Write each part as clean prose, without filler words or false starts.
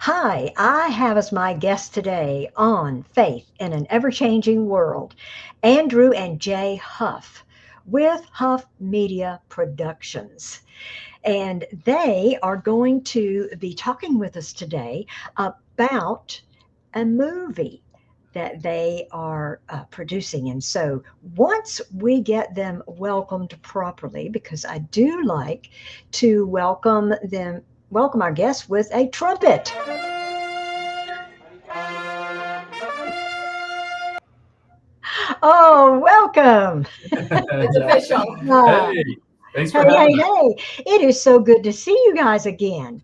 Hi, I have as my guest today on Faith in an Ever-Changing World, Andrew and Jay Huff with Huff Media Productions. And they are going to be talking with us today about a movie that they are producing. And so once we get them welcomed properly, because I do like to welcome our guests with a trumpet. Oh, welcome. It's Yeah. official. Ah, Hey, thanks hey, for hey, having us. hey. It is so good to see you guys again.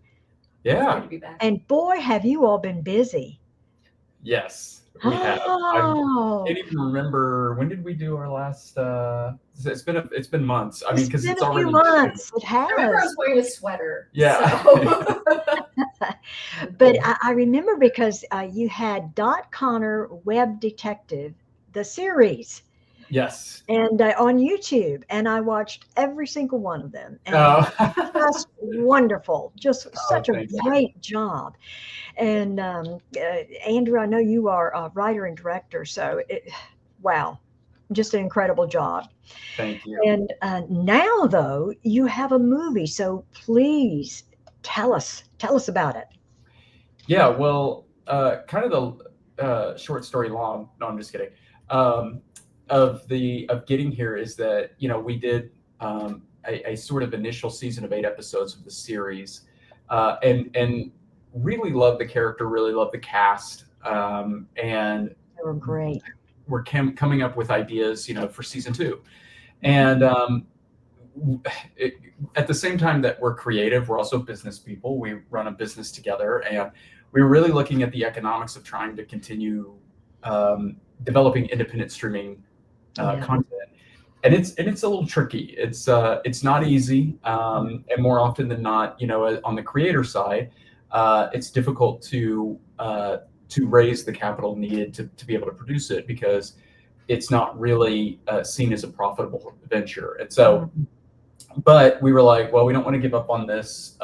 It's good Yeah. to be back. And boy, have you all been busy. Yes, we have. I Oh, can't even remember when did we do our last. It's been months. I mean, it's because been it's a few already June. months. It I remember I has. was wearing a sweater. Yeah. But I remember because you had Dot Connor Web Detective, the series, Yes. and on YouTube, and I watched every single one of them, and Oh. just wonderful, just Oh, such a thank you. great job. And Andrew, I know you are a writer and director, so wow, just an incredible job. Thank you. And now, though, you have a movie, so please tell us about it. Yeah. Well, kind of the short story long. No, I'm just kidding. Um, of getting here is that we did a sort of initial season of 8 episodes of the series, and really loved the character, really loved the cast, and They were great. we're coming up with ideas, for season two. And it, at the same time that we're creative, we're also business people. We run a business together, and we're really looking at the economics of trying to continue developing independent streaming Yeah. content. And it's a little tricky. It's not easy, and more often than not, on the creator side, it's difficult to raise the capital needed to be able to produce it because it's not really seen as a profitable venture. And so, Mhm. but we were like, well, we don't want to give up on this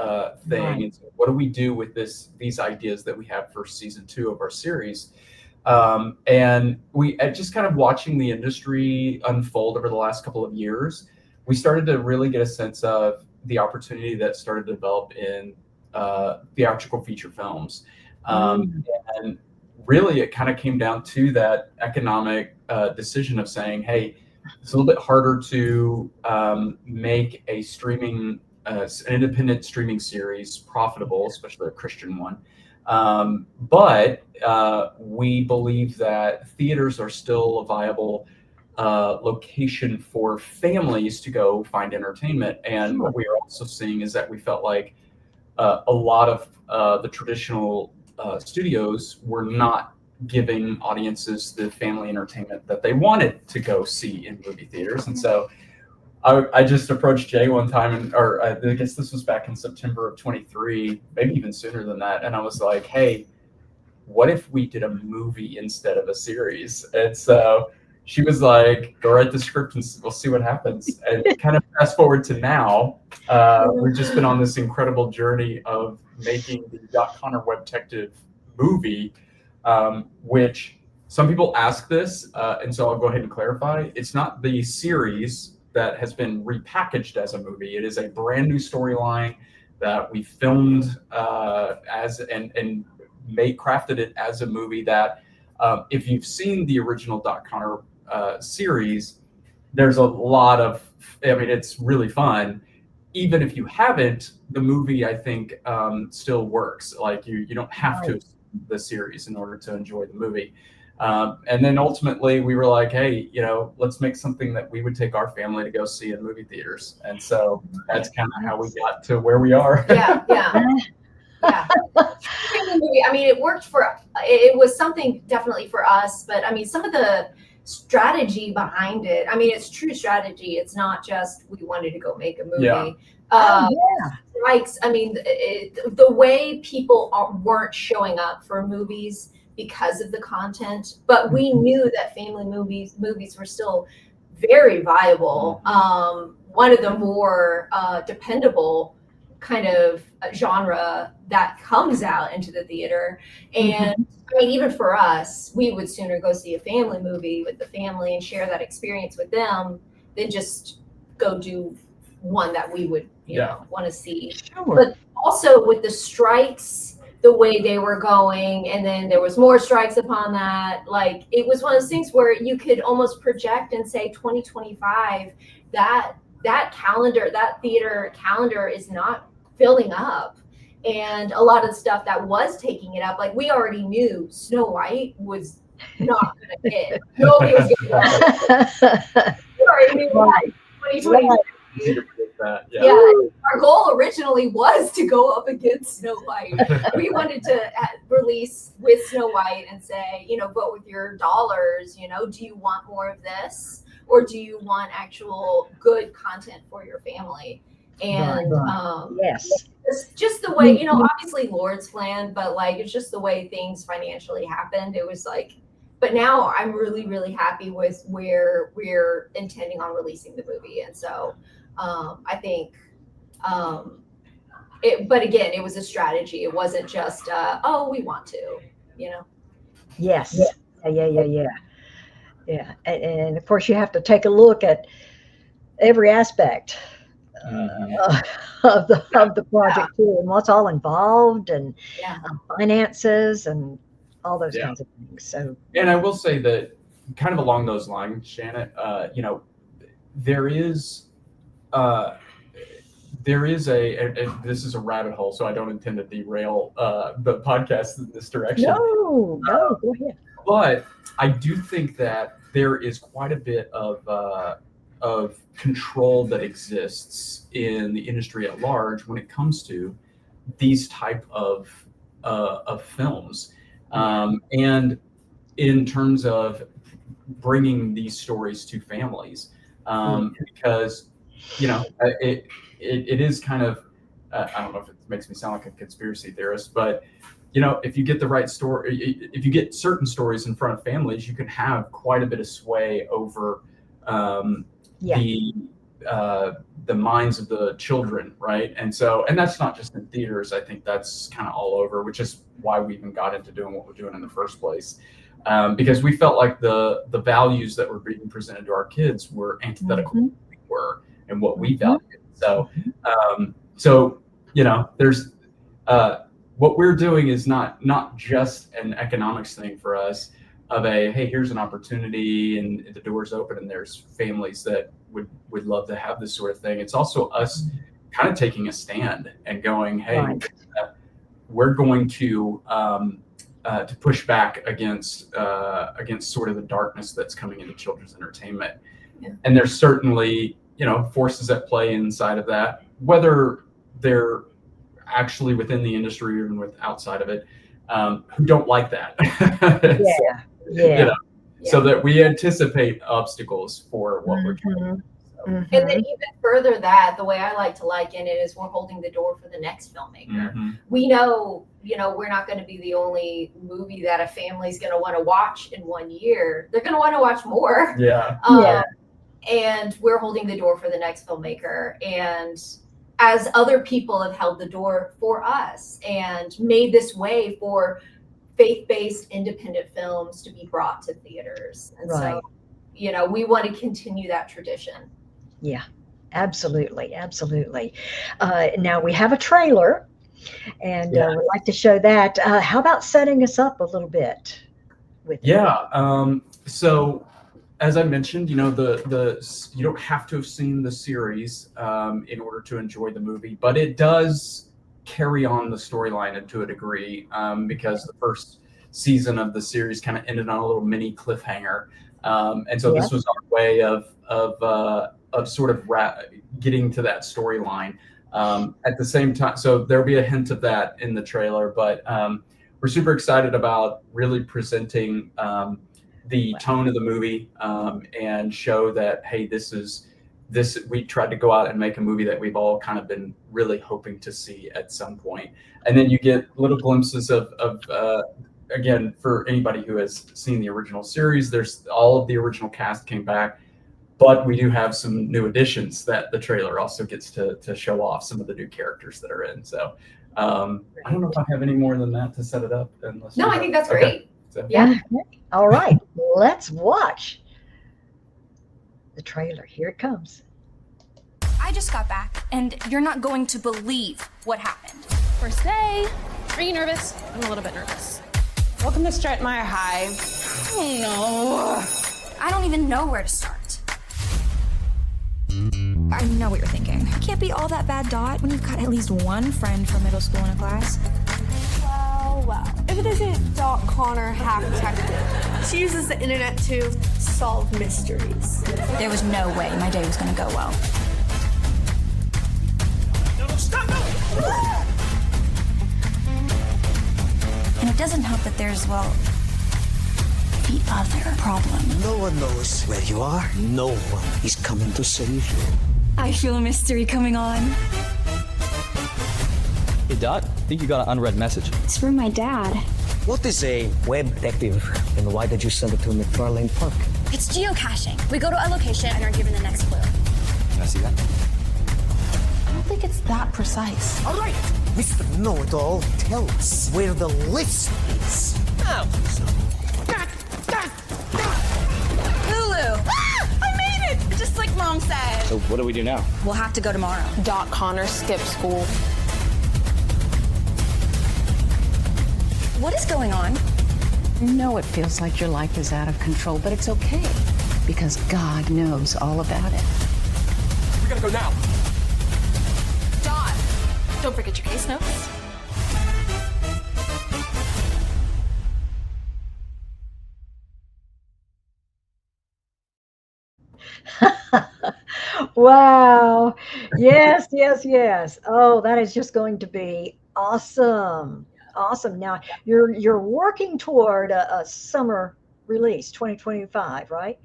thing. Right. And so what do we do with these ideas that we have for season two of our series? And we just kind of watching the industry unfold over the last couple of years, we started to really get a sense of the opportunity that started to develop in theatrical feature films. Mm. And really, it kind of came down to that economic decision of saying, hey, it's a little bit harder to make an independent streaming series profitable, especially a Christian one. But we believe that theaters are still a viable location for families to go find entertainment. And Sure. what we are also seeing is that we felt like a lot of the traditional studios were not giving audiences the family entertainment that they wanted to go see in movie theaters. And so I just approached Jay one time, or I guess this was back in September of 23, maybe even sooner than that. And I was like, hey, what if we did a movie instead of a series? And so she was like, go write the script and we'll see what happens. And kind of fast forward to now, we've just been on this incredible journey of making the Dot Connor Webtective movie, which some people ask this, and so I'll go ahead and clarify. It's not the series that has been repackaged as a movie. It is a brand new storyline that we filmed and crafted it as a movie that, if you've seen the original Dot Connor series, there's a lot of, I mean, it's really fun. Even if you haven't, the movie, I think, still works. Like you don't have to Right. have seen the series in order to enjoy the movie. And then ultimately, we were like, hey, let's make something that we would take our family to go see in movie theaters. And so that's kind of how we Yes. got to where we are. Yeah, yeah, yeah. Family movie. I mean, it worked for. It was something definitely for us, but I mean, some of the strategy behind it. I mean, it's true strategy. It's not just we wanted to go make a Yeah. movie. Oh, Uh, yeah. Strikes. I mean, the way people weren't showing up for movies because of the content, but we Mhm. knew that family movies were still very viable. One of the more dependable kind of genre that comes out into the theater. And I mean, even for us, we would sooner go see a family movie with the family and share that experience with them than just go do one that we would, you know, want to see. Sure. But also with the strikes, the way they were going, and then there was more strikes upon that. Like, it was one of those things where you could almost project and say 2025, that calendar, that theater calendar is not filling up. And a lot of the stuff that was taking it up, like, we already knew Snow White was not going to hit. Nobody was going to we already knew that. 2020. Easy to predict that. Yeah, our goal originally was to go up against Snow White. We wanted to release with Snow White and say, you know, vote with your dollars. You know, do you want more of this, or do you want actual good content for your family? And yes, it's just the way, you know, obviously Lord's plan, but like, it's just the way things financially happened. It was like, but now I'm really, really happy with where we're intending on releasing the movie. And so I think, but again, it was a strategy. It wasn't just, oh, we want to, you know? Yes. Yeah. And of course, you have to take a look at every aspect of the project too, and what's all involved, and finances, and all those kinds of things. So, and I will say that, kind of along those lines, Shannon, you know, there is and this is a rabbit hole, so I don't intend to derail the podcast in this direction. No, go ahead. But I do think that there is quite a bit of control that exists in the industry at large when it comes to these type of films, and in terms of bringing these stories to families, because, you know, it is kind of, I don't know if it makes me sound like a conspiracy theorist, but, you know, if you get the right story, if you get certain stories in front of families, you can have quite a bit of sway over the minds of the children, right? And that's not just in theaters. I think that's kind of all over, which is why we even got into doing what we're doing in the first place, because we felt like the values that were being presented to our kids were antithetical to what we were and what we valued. So, you know, there's what we're doing is not just an economics thing for us, of hey, here's an opportunity and the door's open and there's families that would love to have this sort of thing. It's also us kind of taking a stand and going, hey, we're going to push back against sort of the darkness that's coming into children's entertainment. And there's certainly, you know, forces at play inside of that, whether they're actually within the industry or even with outside of it, who don't like that. You know, so that we anticipate obstacles for what we're doing. And then even further, that the way I like to liken it is we're holding the door for the next filmmaker. We know, you know, we're not going to be the only movie that a family's going to want to watch in 1 year. They're going to want to watch more. And we're holding the door for the next filmmaker. And as other people have held the door for us and made this way for faith-based independent films to be brought to theaters. And so, you know, we want to continue that tradition. Yeah, absolutely. Now we have a trailer, and we'd like to show that. How about setting us up a little bit with so as I mentioned, you know, you don't have to have seen the series in order to enjoy the movie, but it does carry on the storyline to a degree, because the first season of the series kind of ended on a little mini cliffhanger, and so this was our way of sort of getting to that storyline at the same time. So there'll be a hint of that in the trailer, but we're super excited about really presenting the tone of the movie, and show that, hey, we tried to go out and make a movie that we've all kind of been really hoping to see at some point. And then you get little glimpses of again, for anybody who has seen the original series, there's all of the original cast came back, But we do have some new additions that the trailer also gets to show off some of the new characters that are in. So I don't know if I have any more than that to set it up. No, I think that's Okay. great. So, Yeah. All right, let's watch the trailer. Here it comes. I just got back, and you're not going to believe what happened. First day. Are you nervous? I'm a little bit nervous. Welcome to Stratmeyer High. Oh no. I don't even know where to start. I know what you're thinking. It can't be all that bad, Dot, when you've got at least one friend from middle school in a class. Well, if it isn't Dot Connor, hack detective. She uses the internet to solve mysteries. There was no way my day was gonna go well. No, stop! No! And it doesn't help that there's, well, the other problem. No one knows where you are. No one is coming to save you. I feel a mystery coming on. Hey, Dot, think you got an unread message. It's from my dad. What is a Webtective, and why did you send it to McFarlane Park? It's geocaching. We go to a location and are given the next clue. Can I see that? I don't think it's that precise. All right, Mr. Know-It-All, tell us where the list is. Now, Hulu! I made it! Just like Mom said. So what do we do now? We'll have to go tomorrow. Dot Connor skipped school. What is going on? No, it feels like your life is out of control, but it's okay because God knows all about it. We gotta go now. Dot, don't forget your case notes. Wow. Yes, yes, yes. Oh, that is just going to be awesome. Awesome. Now you're working toward a summer release, 2025, right?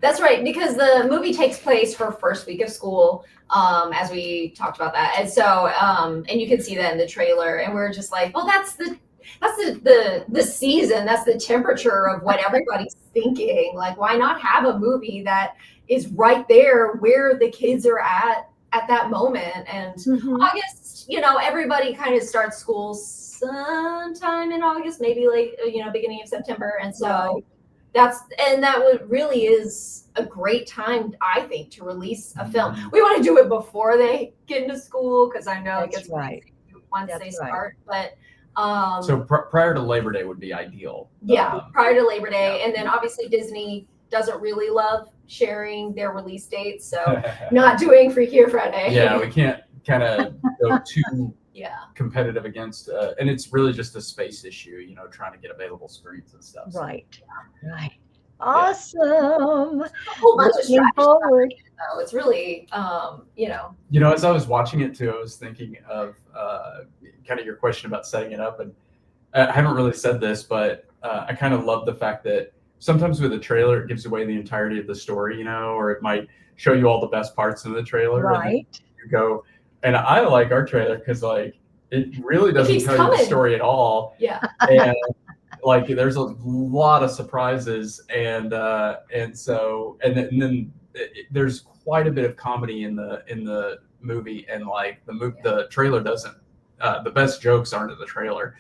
That's right, because the movie takes place her first week of school, as we talked about that. And so, and you can see that in the trailer, and we're just like, well, that's the season, that's the temperature of what everybody's thinking. Like, why not have a movie that is right there where the kids are at that moment? And August, you know, everybody kind of starts school sometime in August, maybe like, you know, beginning of September. And so that really is a great time, I think, to release a film. We want to do it before they get into school, because I know it gets right once they start. But so prior to Labor Day would be ideal. Yeah, prior to Labor Day. And then obviously Disney doesn't really love sharing their release dates, so not doing Freakier Friday. Yeah, we can't kind of go too competitive against, and it's really just a space issue, you know, trying to get available screens and stuff. So. Right. Right. Awesome. A whole bunch of Looking forward. So it's really, you know. You know, as I was watching it too, I was thinking of kind of your question about setting it up, and I haven't really said this, but I kind of love the fact that sometimes with a trailer, it gives away the entirety of the story, you know, or it might show you all the best parts of the trailer. Right. And you go, and I like our trailer because like it really doesn't tell you the story at all. Yeah. And like there's a lot of surprises, and so then there's quite a bit of comedy in the movie, and like the trailer doesn't. The best jokes aren't in the trailer,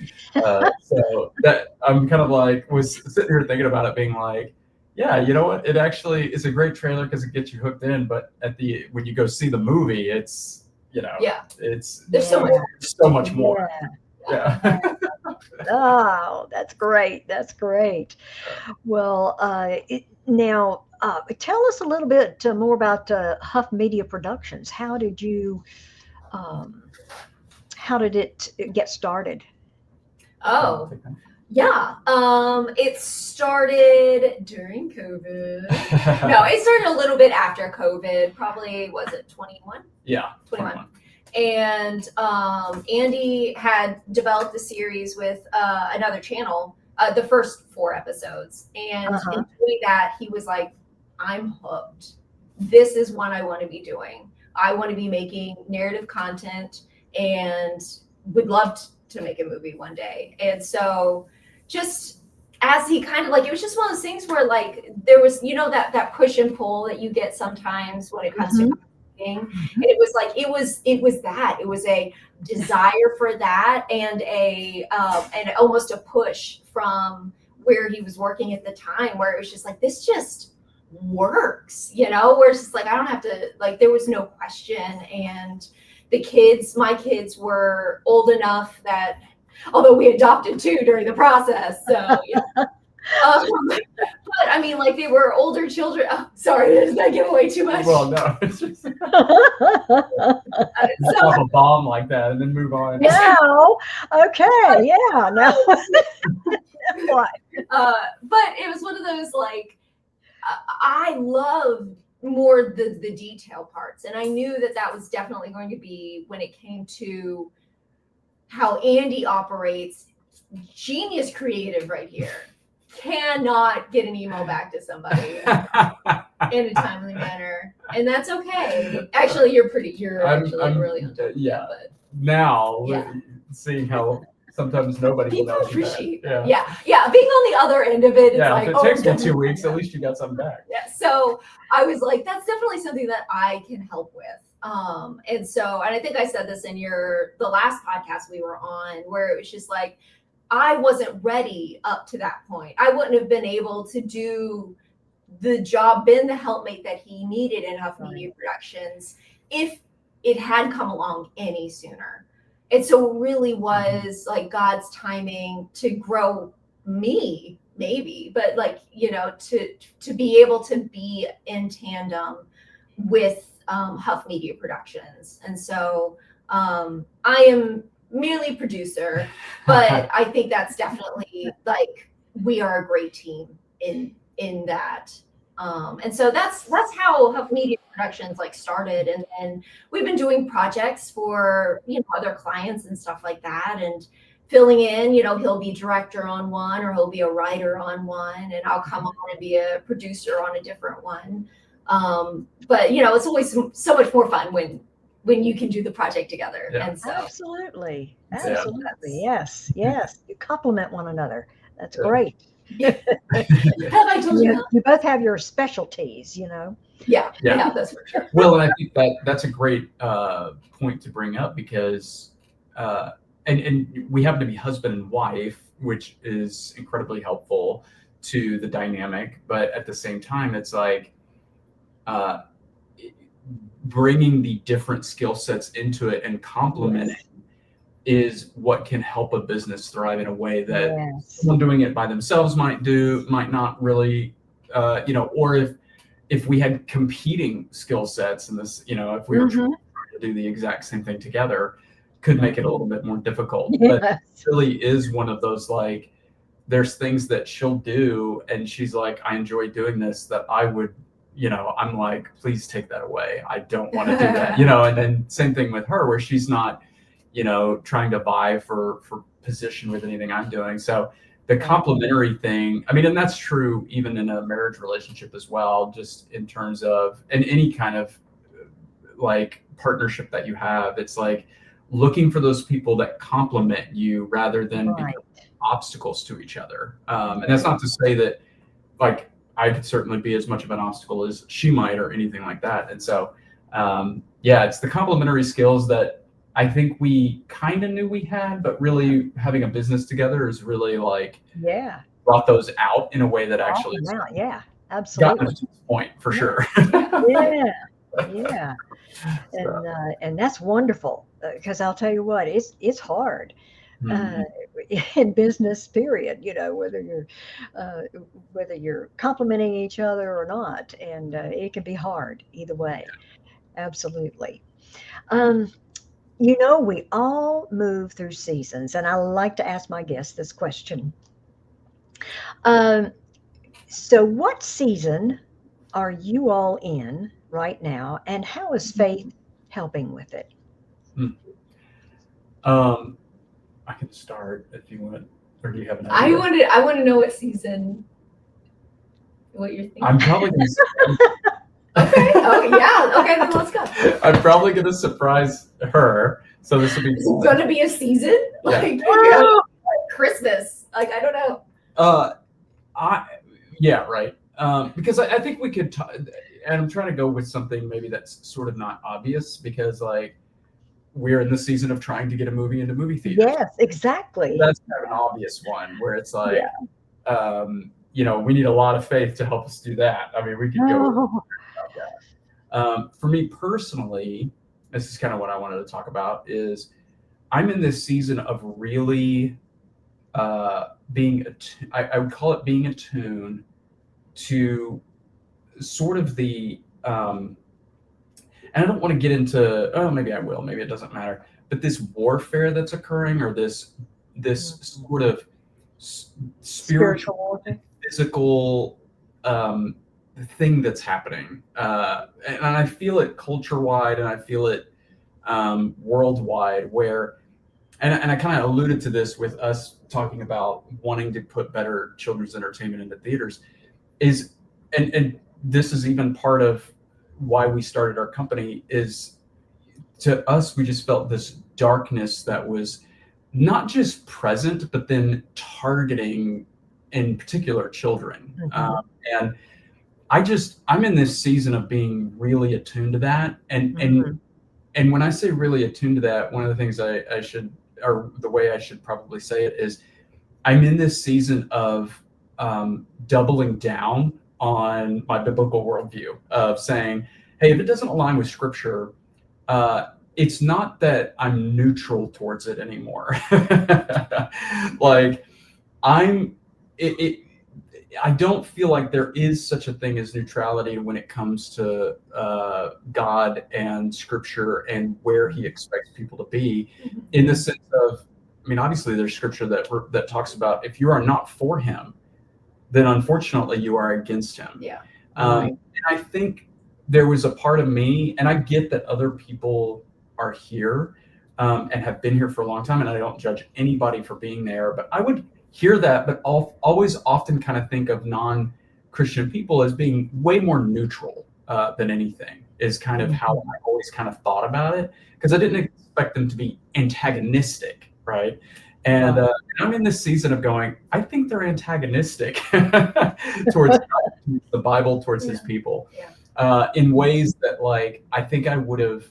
so that I'm kind of like was sitting here thinking about it, being like, yeah, you know what? It actually is a great trailer because it gets you hooked in. But when you go see the movie, it's there's so much more. Yeah. Oh, that's great. That's great. Well, now tell us a little bit more about Huff Media Productions. How did it get started? Oh, yeah. It started during COVID. No, it started a little bit after COVID. Probably, was it 21? Yeah, 21. And Andy had developed a series with another channel, the first 4 episodes. And in doing that, he was like, I'm hooked. This is what I want to be doing. I want to be making narrative content and would love to make a movie one day. And so just as he kind of like, it was just one of those things where like there was, you know, that push and pull that you get sometimes when it comes to acting. And it was like, it was a desire for that and and almost a push from where he was working at the time, where it was just like, this just works, you know, where it's just like, I don't have to, like, there was no question. And my kids were old enough that, although we adopted two during the process, so yeah. But I mean, like, they were older children. Oh, sorry, does that give away too much? Well, no, it's just so, drop a bomb like that and then move on. No, okay, yeah, no. What? But it was one of those, like, I loved more the detail parts, and I knew that was definitely going to be, when it came to how Andy operates, genius creative right here. Cannot get an email back to somebody in a timely manner, and that's okay. Actually, you're actually really on top of yeah. that, but Now, yeah. seeing how sometimes nobody People emails you back. appreciate Yeah. Yeah. Being on the other end of it, it's Yeah, like, if it takes me 2 definitely. weeks, at least you got something back. Yeah. So I was like, that's definitely something that I can help with. And I think I said this in the last podcast we were on, where it was just like, I wasn't ready up to that point. I wouldn't have been able to do the job, been the helpmate that he needed in Huff Media Productions if it had come along any sooner. And so it really was like God's timing to grow me, maybe, but like, you know, to be able to be in tandem with Huff Media Productions. And so I am merely producer, but I think that's definitely, like, we are a great team in that. And so that's how Huff Media Productions like started. And then we've been doing projects for, you know, other clients and stuff like that, and filling in, you know, he'll be director on one, or he'll be a writer on one, and I'll come on and be a producer on a different one. But you know, it's always so much more fun when you can do the project together. Yeah. And so Absolutely. Yeah. Yes. You complement one another. That's great. have I told you? You both have your specialties, you know. Yeah, that's for sure. Well, and I think that's a great point to bring up, because and we happen to be husband and wife, which is incredibly helpful to the dynamic. But at the same time, it's like bringing the different skill sets into it and complementing is what can help a business thrive in a way that someone doing it by themselves might not really, you know, or if we had competing skill sets, and this, you know, if we were trying to do the exact same thing together, could make it a little bit more difficult. But it really is one of those, like, there's things that she'll do and she's like, I enjoy doing this, that I would, you know, I'm like, please take that away. I don't want to do that, you know. And then same thing with her, where she's not, you know, trying to vie for position with anything I'm doing. So the complementary thing, I mean, and that's true even in a marriage relationship as well, just in terms of, and any kind of like partnership that you have, it's like looking for those people that complement you rather than become obstacles to each other. And that's not to say that, like, I could certainly be as much of an obstacle as she might, or anything like that. And so, yeah, it's the complementary skills that I think we kind of knew we had, but really having a business together is really like, brought those out in a way that actually absolutely got us to this point for sure. And that's wonderful, because I'll tell you what, it's hard. In business, period, you know, whether you're complimenting each other or not, and it can be hard either way. Absolutely. You know, we all move through seasons, and I like to ask my guests this question. So what season are you all in right now, and how is faith helping with it? I can start if you want, or do you have an I idea? want to know what season, what you're thinking. I'm probably going to. Okay. Oh yeah. Okay, then let's go. I'm probably going to surprise her. So this will be. It's going to be a season, like Christmas. Like, I don't know. Yeah, right. Because I think we could, and I'm trying to go with something maybe that's sort of not obvious, because like we're in the season of trying to get a movie into movie theaters. Yes, exactly. That's kind of an obvious one where it's like, Yeah. we need a lot of faith to help us do that. I mean, we could go Oh, about that. For me personally, this is kind of what I wanted to talk about, is I'm in this season of really being, I would call it being attuned to sort of the, and I don't want to get into, oh, maybe I will, maybe it doesn't matter, but this warfare that's occurring, or this sort of spiritual warfare, physical thing that's happening, and I feel it culture wide, and I feel it worldwide, where, and I kind of alluded to this with us talking about wanting to put better children's entertainment into theaters, is, and this is even part of why we started our company, is to us, we just felt this darkness that was not just present, but then targeting in particular children. And I'm in this season of being really attuned to that. And when I say really attuned to that, one of the things I should, or the way I should probably say it, is I'm in this season of doubling down on my biblical worldview of saying, hey, if it doesn't align with scripture, it's not that I'm neutral towards it anymore. Like I don't feel like there is such a thing as neutrality when it comes to God and scripture and where he expects people to be, in the sense of, I mean, obviously there's scripture that talks about, if you are not for him, then unfortunately you are against him. Yeah. And I think there was a part of me, and I get that other people are here and have been here for a long time, and I don't judge anybody for being there, but I would hear that, but always often kind of think of non-Christian people as being way more neutral than anything, is kind of how I always kind of thought about it, because I didn't expect them to be antagonistic, right? And I'm in this season of going, I think they're antagonistic towards God, the Bible, towards his people, in ways that, like, I think I would have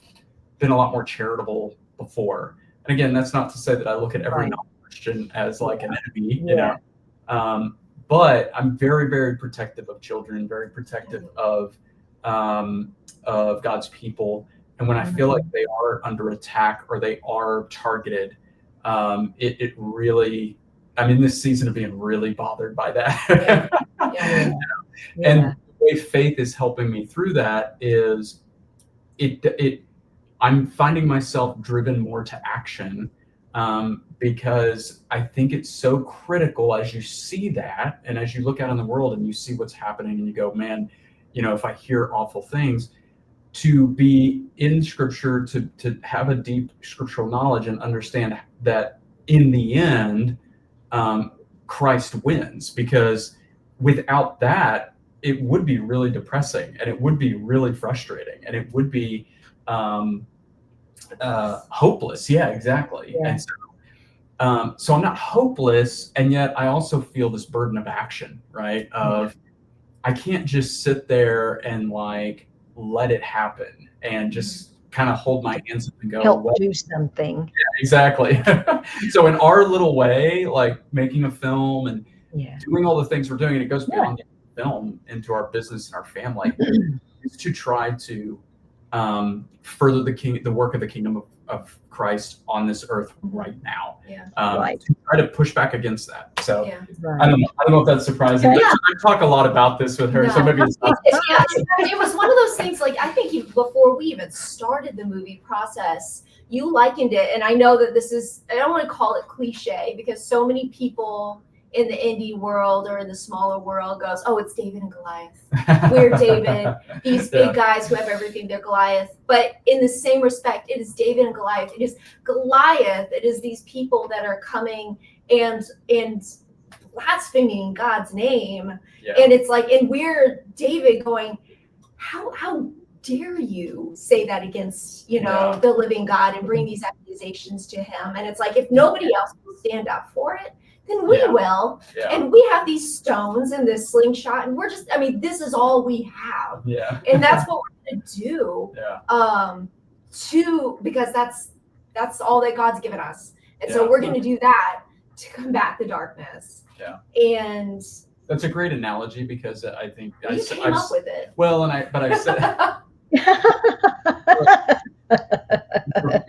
been a lot more charitable before. And again, that's not to say that I look at every non-Christian as like an enemy, you know. But I'm very, very protective of children, very protective of God's people. And when I feel like they are under attack or they are targeted, it really, I'm in this season of being really bothered by that. And the way faith is helping me through that is I'm finding myself driven more to action, because I think it's so critical as you see that, and as you look out in the world and you see what's happening and you go, man, you know, if I hear awful things, to be in scripture, to have a deep scriptural knowledge and understand that in the end, Christ wins, because without that, it would be really depressing, and it would be really frustrating, and it would be hopeless. Yeah, exactly. And so I'm not hopeless, and yet I also feel this burden of action, right? Of I can't just sit there and like let it happen and just kind of hold my hands up and go, help do something. Yeah, exactly. So in our little way, like making a film and doing all the things we're doing, and it goes beyond the film into our business and our family, is to try to further the work of the kingdom of Christ on this earth right now. To try to push back against that. So I don't know if that's surprising. But I talk a lot about this with her, so maybe it's not. It was one of those things, like, I think before we even started the movie process, you likened it, and I know that this is, I don't want to call it cliche, because so many people in the indie world or in the smaller world goes, oh, it's David and Goliath. We're David. These big guys who have everything, they're Goliath. But in the same respect, it is David and Goliath. It is Goliath. It is these people that are coming and blaspheming God's name. And it's like, and we're David going, how dare you say that against, you know, the living God and bring these accusations to him? And it's like, if nobody else will stand up for it, then we Yeah. will. Yeah. And we have these stones and this slingshot, and we're just, I mean, this is all we have. Yeah. And that's what we're going to do. Yeah. Because that's all that God's given us. And Yeah. so we're going to do that to combat the darkness. Yeah. And That's a great analogy because I think you came up with it. Well, but I said you're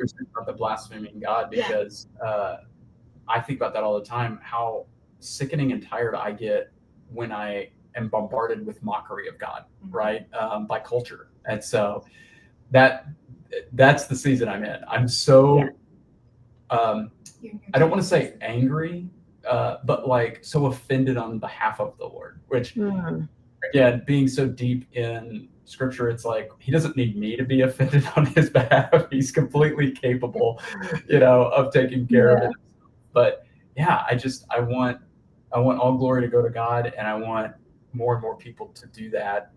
saying about the blaspheming God because I think about that all the time. How sickening and tired I get when I am bombarded with mockery of God, right? By culture, and so that's the season I'm in. I'm so I don't want to say angry, but like so offended on behalf of the Lord, which again, being so deep in scripture, it's like he doesn't need me to be offended on his behalf. He's completely capable, of taking care of it. But yeah, I want all glory to go to God, and I want more and more people to do that.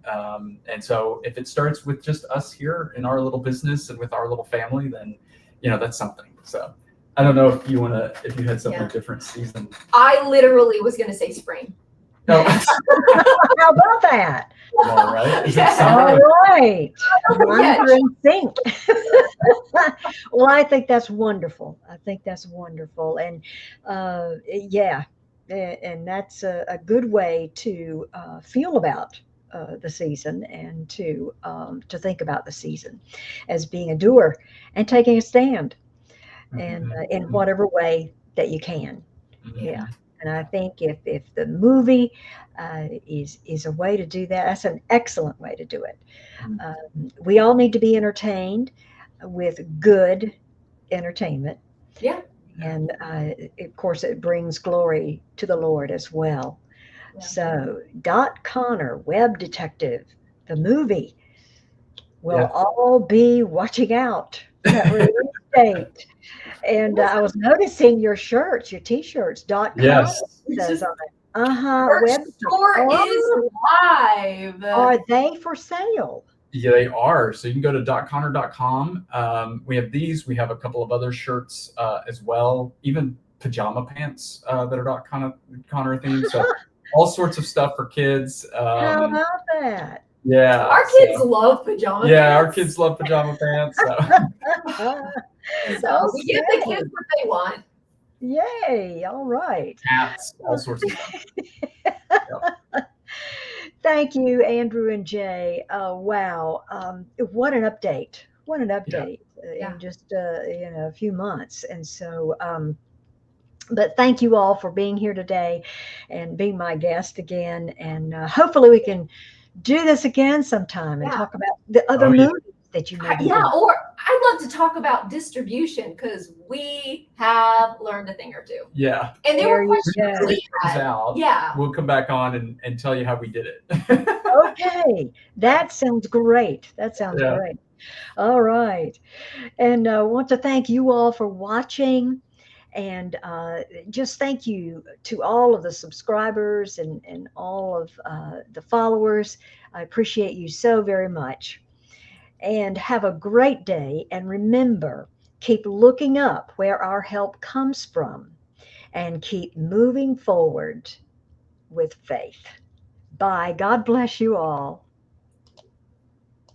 And so if it starts with just us here in our little business and with our little family, then that's something. So I don't know if you had something different season. I literally was going to say spring. No. How about that? All right. Is it Yeah. summer? All right. Lines are in sync. Well, I think that's wonderful. And and that's a good way to feel about the season and to think about the season as being a doer and taking a stand and in whatever way that you can. Yeah. And I think if the movie is a way to do that, that's an excellent way to do it. We all need to be entertained with good entertainment. Yeah. And of course, it brings glory to the Lord as well. Yeah. So, Dot Connor, Webtective, the movie, we'll all be watching out for that release date. And I was noticing your shirts, your T-shirts. Dot Connor says on it. Our store is live. Are they for sale? Yeah, they are. So you can go to dotconnor.com. We have these. We have a couple of other shirts as well, even pajama pants that are Connor themed. So all sorts of stuff for kids. How about that? Yeah. Our kids love pajama pants. Yeah, our kids love pajama pants. So we give the kids what they want. Yay. All right. Hats, all sorts of stuff. Thank you, Andrew and Jay. Wow. What an update. What an update in just a few months. And so but thank you all for being here today and being my guest again. And hopefully we can do this again sometime and talk about the other movies that you may be doing. Or I'd love to talk about distribution because we have learned a thing or two. Yeah. And there were questions we had. Out. Yeah. We'll come back on and tell you how we did it. Okay. That sounds great. Great. All right. And I want to thank you all for watching. And just thank you to all of the subscribers and all of the followers. I appreciate you so very much. And have a great day. And remember, keep looking up where our help comes from and keep moving forward with faith. Bye. God bless you all.